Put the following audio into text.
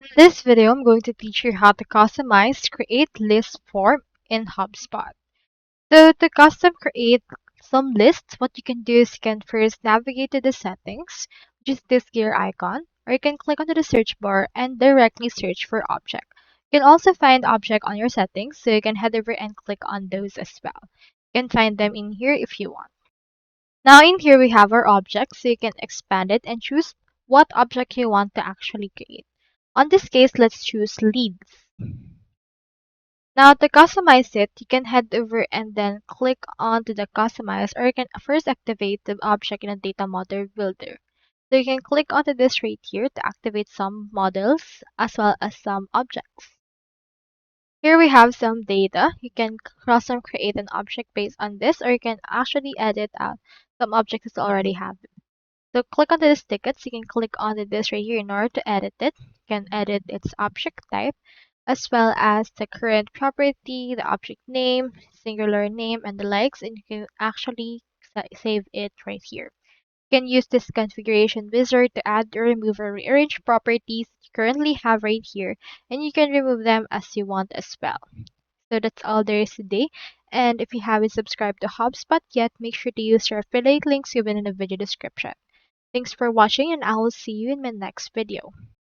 In this video, I'm going to teach you how to customize create list form in HubSpot. So to custom create some lists, what you can do is you can first navigate to the settings, which is this gear icon, or you can click onto the search bar and directly search for object. You can also find object on your settings, so you can head over and click on those as well. You can find them in here if you want. Now in here we have our object, so you can expand it and choose what object you want to actually create. On this case, let's choose leads. Now to customize it, you can head over and then click onto the customize, or you can first activate the object in a data model builder. So you can click onto this right here to activate some models as well as some objects. Here we have some data. You can custom create an object based on this, or you can actually edit out some objects that already have. So click onto this tickets. You can click onto this right here in order to edit it. You can edit its object type as well as the current property, the object name, singular name, and the likes, and you can actually save it right here. You can use this configuration wizard to add or remove or rearrange properties you currently have right here, and you can remove them as you want as well. So that's all there is today. And if you haven't subscribed to HubSpot yet, make sure to use your affiliate links given in the video description. Thanks for watching, and I will see you in my next video.